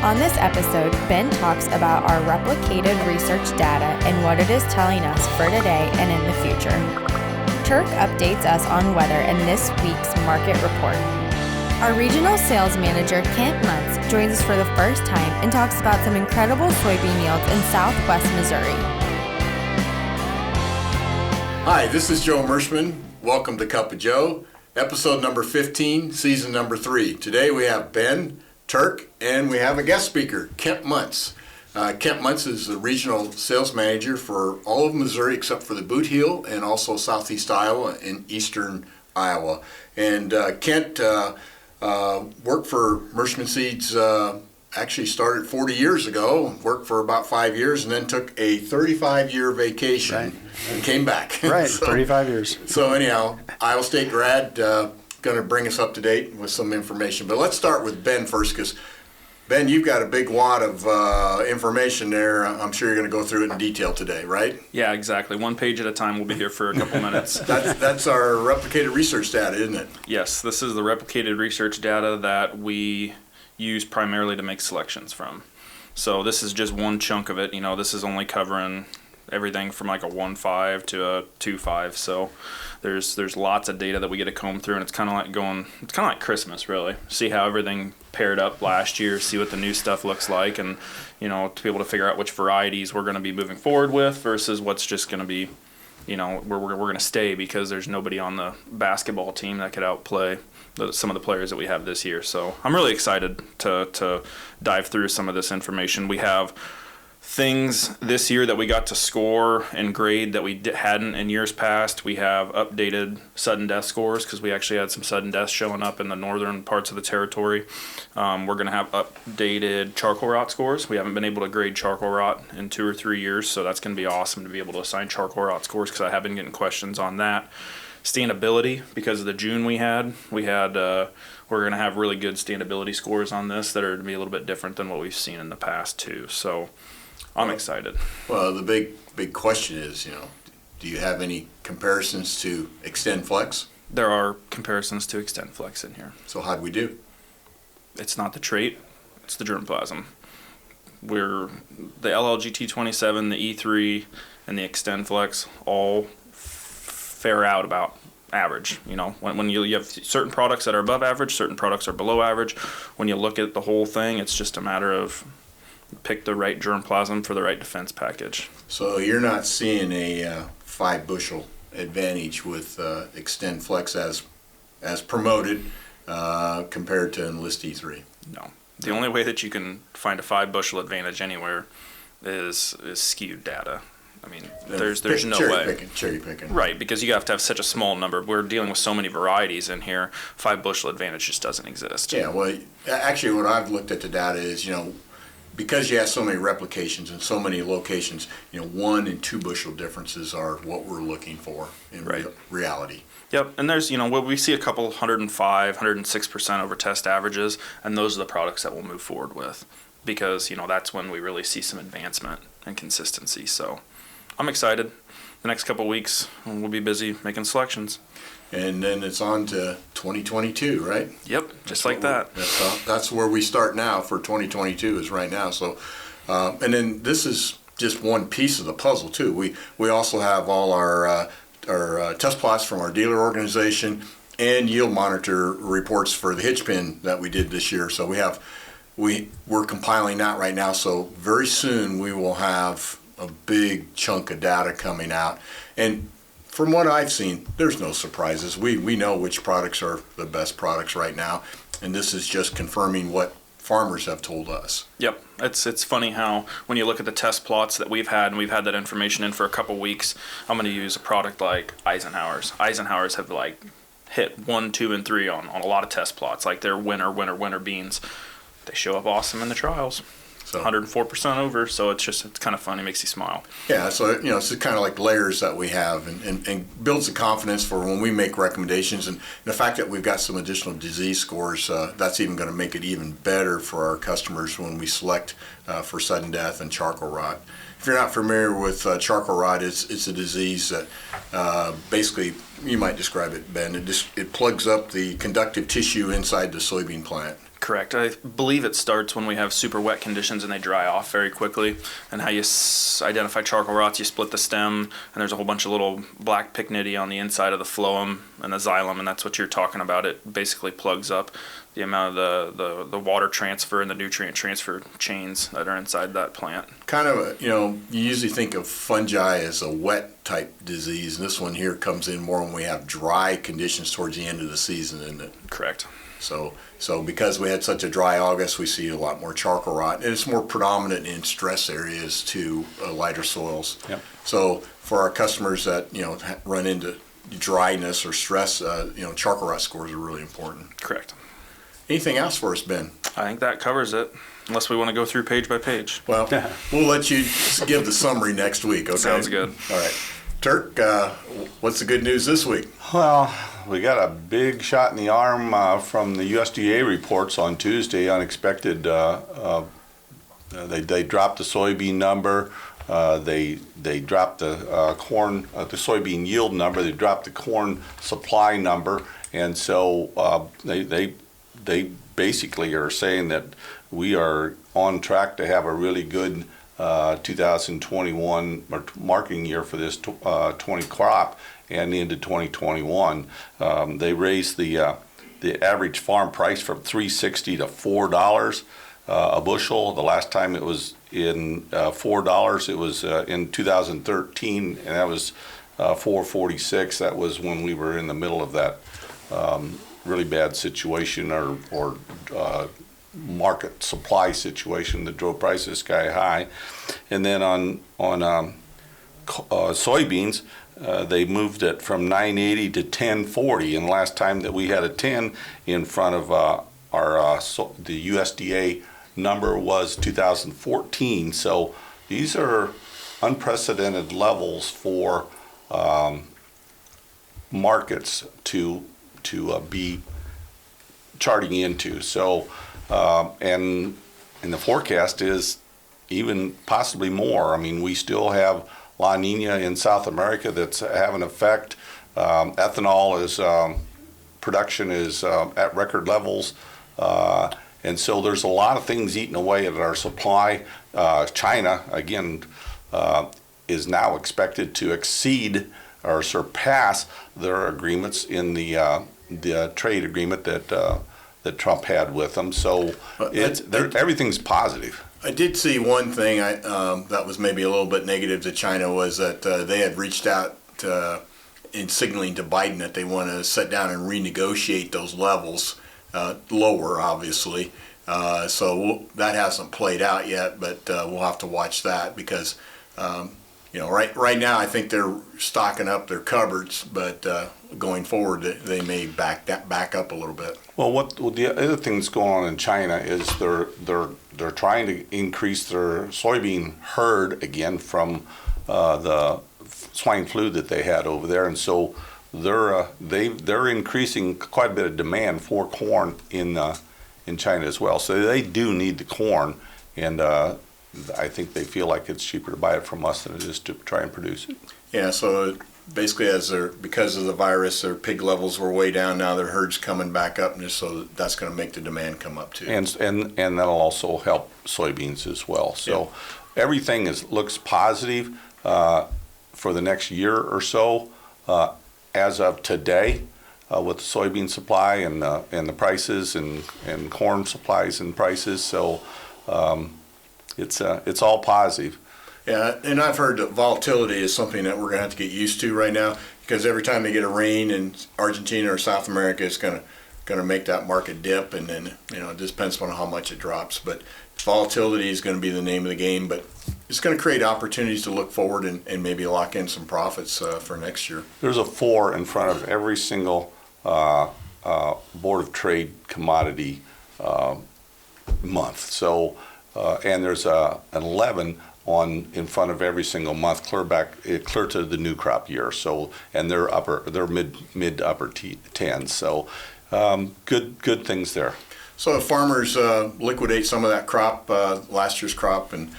On this episode, Ben talks about our replicated research data and what it is telling us for today and in the future. Turk updates us on weather in this week's market report. Our regional sales manager, Kent Muntz, joins us for the first time and talks about some incredible soybean yields in southwest Missouri. Hi, this is Joe Merschman. Welcome to Cup of Joe, episode number 15, season number 3. Today we have Ben, Turk, and we have a guest speaker, Kent Muntz. Kent Muntz is the regional sales manager for all of Missouri except for the Boot Heel and also southeast Iowa and eastern Iowa. And Kent worked for Merschman Seeds, actually started 40 years ago, worked for about 5 years, and then took a 35-year vacation and came back. Right, So 35 years. So anyhow, Iowa State grad, going to bring us up to date with some information. But let's start with Ben first, because Ben, you've got a big wad of information there. I'm sure you're going to go through it in detail today, right? Yeah, exactly. One page at a time. We'll be here for a couple minutes. That's our replicated research data, isn't it? Yes, this is the replicated research data that we use primarily to make selections from. So this is just one chunk of it. You know, this is only covering everything from like a 1.5 to a 2.5. So there's lots of data that we get to comb through, and it's kind of like Christmas, really. See how everything paired up last year, see what the new stuff looks like, and you know, to be able to figure out which varieties we're going to be moving forward with versus what's just going to be, you know, where we're going to stay because there's nobody on the basketball team that could outplay some of the players that we have this year. So I'm really excited to dive through some of this information. We have things this year that we got to score and grade that we hadn't in years past. We have updated sudden death scores because we actually had some sudden deaths showing up in the northern parts of the territory. We're going to have updated charcoal rot scores. We haven't been able to grade charcoal rot in 2 or 3 years, so that's going to be awesome to be able to assign charcoal rot scores because I have been getting questions on that. Standability, because of the June we had, we're going to have really good standability scores on this that are going to be a little bit different than what we've seen in the past too. So I'm excited. Well, the big question is, you know, do you have any comparisons to Extend Flex? There are comparisons to Extend Flex in here. So how'd we do? It's not the trait, it's the germplasm. We're the LLGT27, the E3, and the Extend Flex all fare out about average. You know, when you have certain products that are above average, certain products are below average. When you look at the whole thing, it's just a matter of pick the right germplasm for the right defense package. So you're not seeing a 5 bushel advantage with Extend Flex as promoted compared to Enlist E3? No. The only way that you can find a 5 bushel advantage anywhere is skewed data. I mean, there's no way. Cherry picking. Right, because you have to have such a small number. We're dealing with so many varieties in here. 5 bushel advantage just doesn't exist. Yeah, well, actually what I've looked at the data is, you know, because you have so many replications and so many locations, you know, 1 and 2 bushel differences are what we're looking for in reality. Yep, and there's, you know, we see a couple 105, 106% over test averages, and those are the products that we'll move forward with because, you know, that's when we really see some advancement and consistency. So I'm excited. The next couple of weeks, we'll be busy making selections. And then it's on to 2022, right? Yep, just like that. That's where we start now for 2022 is right now. So, and then this is just one piece of the puzzle too. We also have all our test plots from our dealer organization and yield monitor reports for the hitch pin that we did this year. So we're compiling that right now. So very soon we will have a big chunk of data coming out. And from what I've seen, there's no surprises. We know which products are the best products right now, and this is just confirming what farmers have told us. Yep, it's funny how when you look at the test plots that we've had, and we've had that information in for a couple weeks, I'm going to use a product like Eisenhower's. Eisenhower's have like hit 1, 2, and 3 on a lot of test plots, like their winter beans. They show up awesome in the trials. So 104% over, so it's kind of funny, makes you smile. Yeah, so you know, it's kind of like layers that we have and builds the confidence for when we make recommendations. And the fact that we've got some additional disease scores, that's even going to make it even better for our customers when we select for sudden death and charcoal rot. If you're not familiar with charcoal rot, it's a disease that basically, you might describe it, Ben, it plugs up the conductive tissue inside the soybean plant. Correct. I believe it starts when we have super wet conditions and they dry off very quickly. And how you identify charcoal rots, you split the stem, and there's a whole bunch of little black pycnidae on the inside of the phloem and the xylem, and that's what you're talking about. It basically plugs up the amount of the water transfer and the nutrient transfer chains that are inside that plant. Kind of, you usually think of fungi as a wet type disease, and this one here comes in more when we have dry conditions towards the end of the season, isn't it? Correct. So because we had such a dry August, we see a lot more charcoal rot, and it's more predominant in stress areas to lighter soils. Yep. So for our customers that run into dryness or stress, charcoal rot scores are really important. Correct. Anything else for us, Ben? I think that covers it, unless we want to go through page by page. Well, we'll let you give the summary next week. Okay. Sounds good. All right, Turk. What's the good news this week? Well, we got a big shot in the arm from the USDA reports on Tuesday. Unexpected. They dropped the soybean number. They dropped the corn, the soybean yield number. They dropped the corn supply number, and so they basically are saying that we are on track to have a really good 2021 marketing year for this 20 crop and into 2021. They raised the average farm price from $3.60 to $4 a bushel. The last time it was in $4, it was in 2013, and that was $4.46. That was when we were in the middle of that really bad situation or market supply situation that drove prices sky high. And then on soybeans, they moved it from 980 to 1040, and the last time that we had a 10 in front of the USDA number was 2014. So these are unprecedented levels for markets to be charting into. So and the forecast is even possibly more. I mean, we still have La Nina in South America that's having an effect. Ethanol is production is at record levels, and so there's a lot of things eating away at our supply. China again is now expected to exceed or surpass their agreements in the trade agreement that Trump had with them. So everything's positive. I did see one thing that was maybe a little bit negative to China was that they had reached out in signaling to Biden that they want to sit down and renegotiate those levels lower, obviously. So that hasn't played out yet, but we'll have to watch that because right now I think they're stocking up their cupboards, but going forward they may back up a little bit. Well, what the other thing that's going on in China is they're trying to increase their soybean herd again from the swine flu that they had over there, and so they're increasing quite a bit of demand for corn in China as well. So they do need the corn, and I think they feel like it's cheaper to buy it from us than it is to try and produce it. Yeah. So basically, because of the virus, their pig levels were way down. Now their herd's coming back up, and so that's going to make the demand come up too. And that'll also help soybeans as well. So everything looks positive for the next year or so as of today with the soybean supply and the prices and corn supplies and prices. So it's all positive. Yeah, and I've heard that volatility is something that we're going to have to get used to right now because every time they get a rain in Argentina or South America, it's going to make that market dip, and then it just depends on how much it drops. But volatility is going to be the name of the game, but it's going to create opportunities to look forward and maybe lock in some profits for next year. There's a 4 in front of every single Board of Trade commodity month. So and there's an 11 in front of every single month, clear to the new crop year. So and they're mid to upper tens. So good things there. So if farmers liquidate some of that crop, last year's crop, and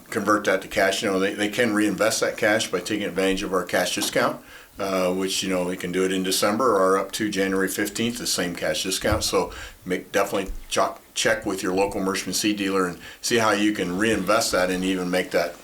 convert that to cash, they can reinvest that cash by taking advantage of our cash discount. which, we can do it in December or up to January 15th, the same cash discount. So definitely check with your local Merchman seed dealer and see how you can reinvest that and even make that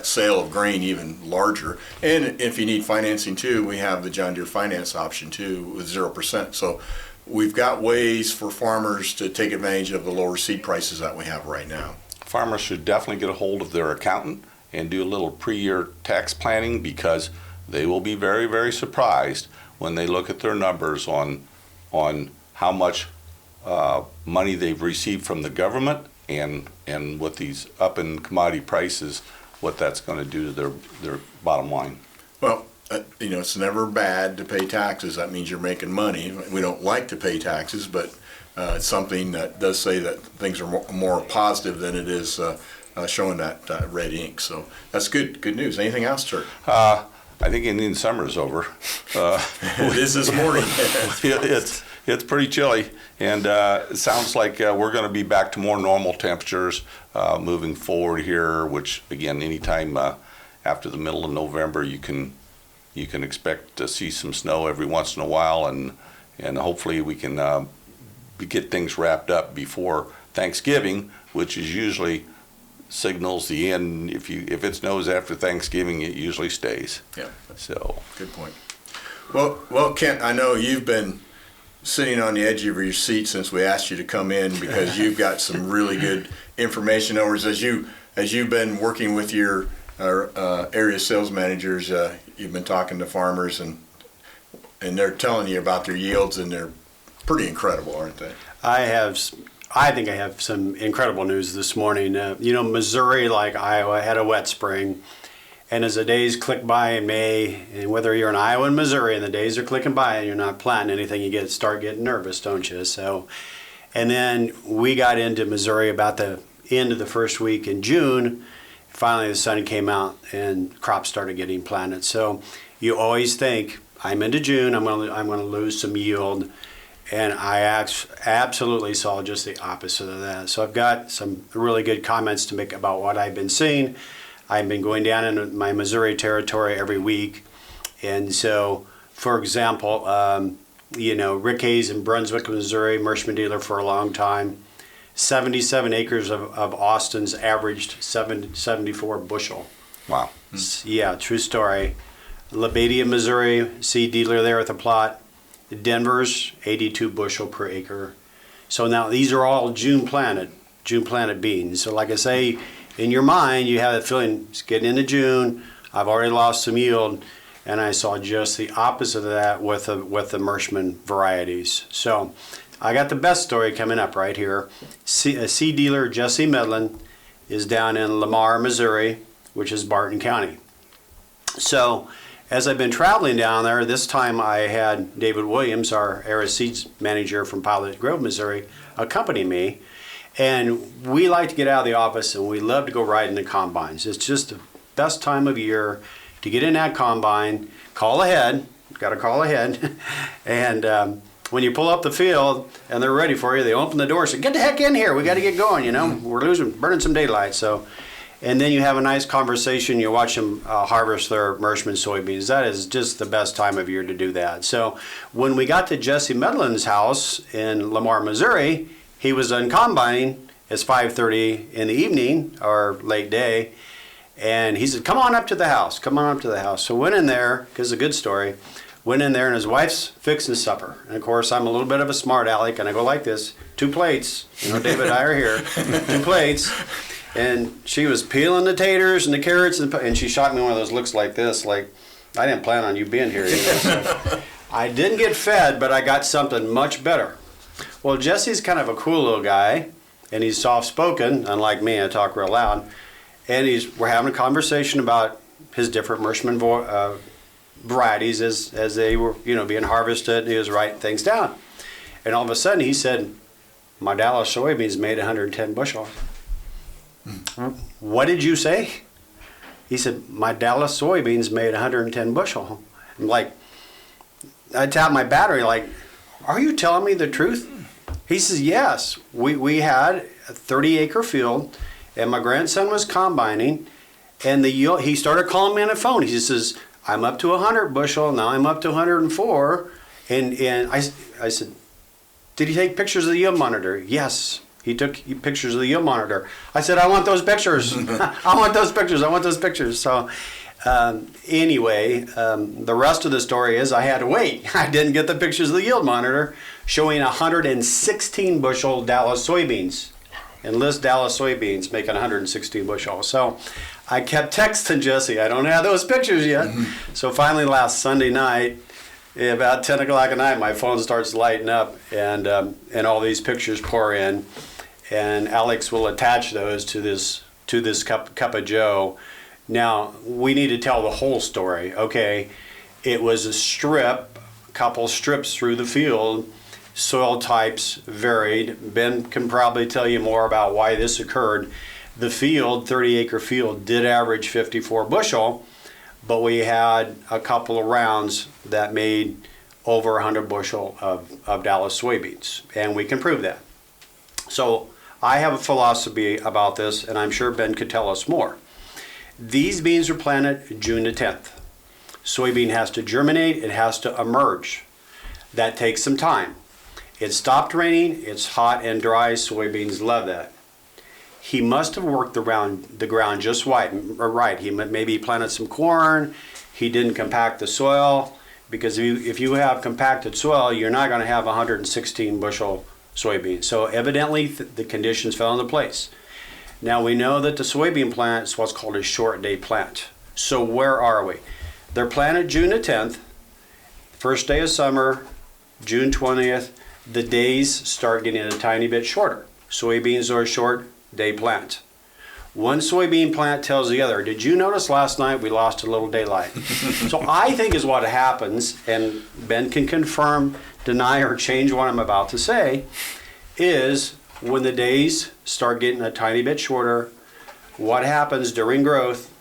sale of grain even larger. And if you need financing too, we have the John Deere finance option too with 0%. So we've got ways for farmers to take advantage of the lower seed prices that we have right now. Farmers should definitely get a hold of their accountant and do a little pre-year tax planning, because they will be very, very surprised when they look at their numbers on how much money they've received from the government and with these up in commodity prices, what that's going to do to their bottom line. Well, it's never bad to pay taxes. That means you're making money. We don't like to pay taxes, but it's something that does say that things are more positive than it is showing that red ink. So that's good news. Anything else, Turk? I think Indian summer is over. It is this morning. It's pretty chilly, and it sounds like we're going to be back to more normal temperatures moving forward here. Which again, anytime after the middle of November, you can expect to see some snow every once in a while, and hopefully we can get things wrapped up before Thanksgiving, which is usually signals the end. If it snows after Thanksgiving, it usually stays. Yeah. So good point. Well, Kent, I know you've been sitting on the edge of your seat since we asked you to come in, because you've got some really good information over us. As you've been working with your area sales managers, you've been talking to farmers, and they're telling you about their yields, and they're pretty incredible, aren't they? I think I have some incredible news this morning. Missouri, like Iowa, had a wet spring. And as the days click by in May, and whether you're in Iowa and Missouri and the days are clicking by and you're not planting anything, you start getting nervous, don't you? So, and then we got into Missouri about the end of the first week in June. Finally, the sun came out and crops started getting planted. So you always think, I'm into June, I'm going to lose some yield. And I absolutely saw just the opposite of that. So I've got some really good comments to make about what I've been seeing. I've been going down into my Missouri territory every week. And so, for example, Rick Hayes in Brunswick, Missouri, Merchman dealer for a long time. 77 acres of Austin's averaged 74 bushel. wow. Yeah, true story. Lebadia, Missouri, seed dealer there at the plot. Denver's 82 bushel per acre. So now these are all June planted beans. So like I say, in your mind, you have a feeling it's getting into June. I've already lost some yield, and I saw just the opposite of that with the Merchman varieties. So I got the best story coming up right here. A seed dealer, Jesse Medlin, is down in Lamar, Missouri, which is Barton County. So as I've been traveling down there, this time I had David Williams, our area seeds manager from Pilot Grove, Missouri, accompany me. And we like to get out of the office and we love to go ride in the combines. It's just the best time of year to get in that combine, call ahead, got to call ahead. And when you pull up the field and they're ready for you, they open the door and say, get the heck in here, we got to get going, we're burning some daylight. So. And then you have a nice conversation. You watch them harvest their Merchman soybeans. That is just the best time of year to do that. So when we got to Jesse Medlin's house in Lamar, Missouri, he was on combining. It's 5:30 in the evening or late day. And he said, come on up to the house. Come on up to the house. So went in there, because it's a good story. Went in there and his wife's fixing supper. And of course, I'm a little bit of a smart aleck and I go like this, 2 plates. David and I are here, 2 plates. And she was peeling the taters and the carrots, and she shot me one of those looks like this, like, I didn't plan on you being here. So I didn't get fed, but I got something much better. Well, Jesse's kind of a cool little guy, and he's soft-spoken, unlike me, I talk real loud. And we're having a conversation about his different Merchman varieties as they were, being harvested, and he was writing things down. And all of a sudden, he said, my Dallas soybeans made 110 bushel. What did you say? He said, my Dallas soybeans made 110 bushel. I'm like, I tapped my battery like, are you telling me the truth? He says, yes. We had a 30-acre field, and my grandson was combining, and he started calling me on the phone. He says, I'm up to 100 bushel. Now I'm up to 104. And I said, did he take pictures of the yield monitor? Yes, he took pictures of the yield monitor. I said, I want those pictures. I want those pictures. I want those pictures. So anyway, the rest of the story is I had to wait. I didn't get the pictures of the yield monitor showing 116 bushel Dallas soybeans. And list Dallas soybeans making 116 bushel. So I kept texting Jesse, I don't have those pictures yet. So finally last Sunday night, about 10 o'clock at night, my phone starts lighting up and all these pictures pour in. And Alex will attach those to this cup of Joe. Now, we need to tell the whole story, okay? It was a couple strips through the field. Soil types varied. Ben can probably tell you more about why this occurred. The field, 30-acre field, did average 54 bushel, but we had a couple of rounds that made over 100 bushel of Dallas soybeans, and we can prove that. So I have a philosophy about this, and I'm sure Ben could tell us more. These beans were planted June the 10th. Soybean has to germinate, it has to emerge. That takes some time. It stopped raining, it's hot and dry, soybeans love that. He must have worked the ground just right. He maybe planted some corn, he didn't compact the soil, because if you have compacted soil, you're not going to have 116 bushel soybeans. So evidently the conditions fell into place. Now we know that the soybean plant is what's called a short day plant. So where are we? They're planted June the 10th, first day of summer, June 20th, the days start getting a tiny bit shorter. Soybeans are a short day plant. One soybean plant tells the other, did you notice last night we lost a little daylight? So I think is what happens, and Ben can confirm, deny, or change what I'm about to say, is when the days start getting a tiny bit shorter, what happens during growth,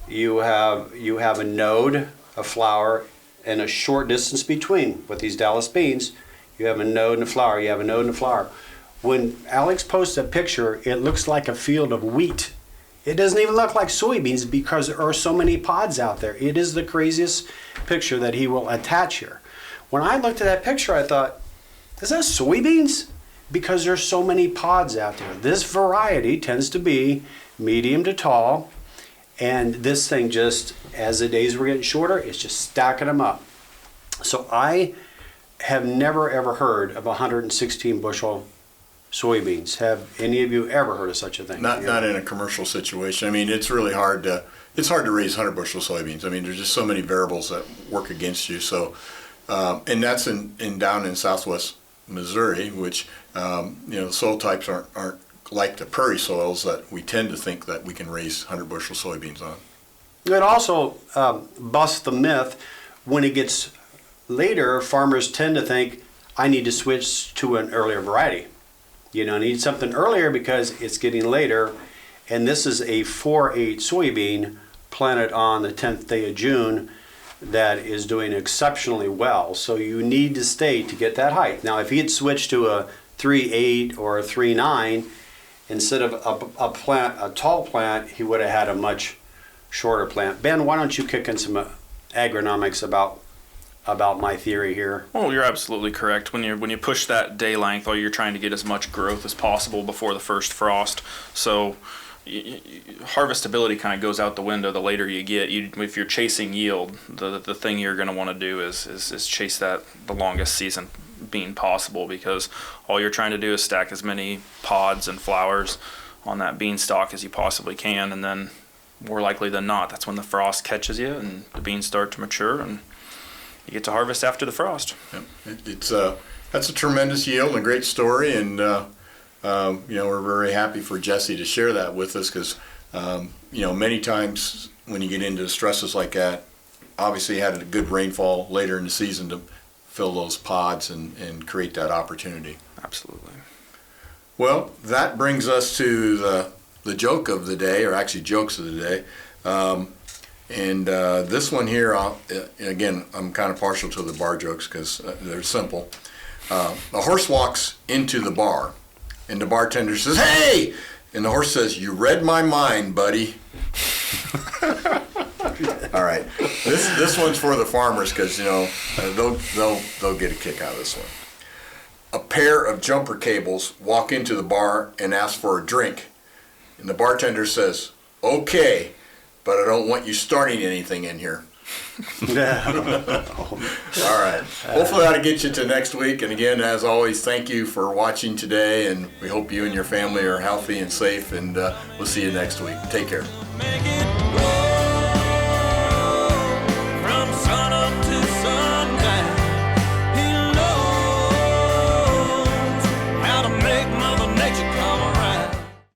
you have a node, a flower, and a short distance between. With these Dallas beans, you have a node and a flower, you have a node and a flower. When Alex posts a picture, it looks like a field of wheat. It doesn't even look like soybeans because there are so many pods out there. It is the craziest picture that he will attach here. When I looked at that picture, I thought, is that soybeans? Because there's so many pods out there. This variety tends to be medium to tall, and this thing just, as the days were getting shorter, it's just stacking them up. So I have never ever heard of 116 bushel soybeans. Have any of you ever heard of such a thing? Not in a commercial situation. I mean, it's really hard to raise 100 bushel soybeans. I mean, there's just so many variables that work against you. So, and that's down in southwest Missouri, which the soil types aren't like the prairie soils that we tend to think that we can raise 100 bushel soybeans on. It also busts the myth. When it gets later, farmers tend to think, I need to switch to an earlier variety. I need something earlier because it's getting later. And this is a 4-8 soybean planted on the 10th day of June that is doing exceptionally well. So you need to stay to get that height. Now, if he had switched to a 3-8 or a 3-9, instead of a tall plant, he would have had a much shorter plant. Ben, why don't you kick in some agronomics about my theory here? Oh, you're absolutely correct. When you push that day length, you're trying to get as much growth as possible before the first frost. So harvestability kind of goes out the window the later you get. If you're chasing yield, the thing you're going to want to do is chase the longest season bean possible, because all you're trying to do is stack as many pods and flowers on that beanstalk as you possibly can, and then more likely than not, that's when the frost catches you and the beans start to mature and you get to harvest after the frost. Yep. That's a tremendous yield and a great story, and we're very happy for Jesse to share that with us, because many times when you get into stresses like that, obviously had a good rainfall later in the season to fill those pods and create that opportunity. Absolutely. Well, that brings us to the joke of the day, or actually jokes of the day. And this one here, again, I'm kind of partial to the bar jokes because they're simple. A horse walks into the bar, and the bartender says, "Hey!" And the horse says, "You read my mind, buddy." All right. right. This one's for the farmers because they'll get a kick out of this one. A pair of jumper cables walk into the bar and ask for a drink, and the bartender says, "Okay, but I don't want you starting anything in here." All right. Hopefully that'll get you to next week. And again, as always, thank you for watching today, and we hope you and your family are healthy and safe, and we'll see you next week. Take care.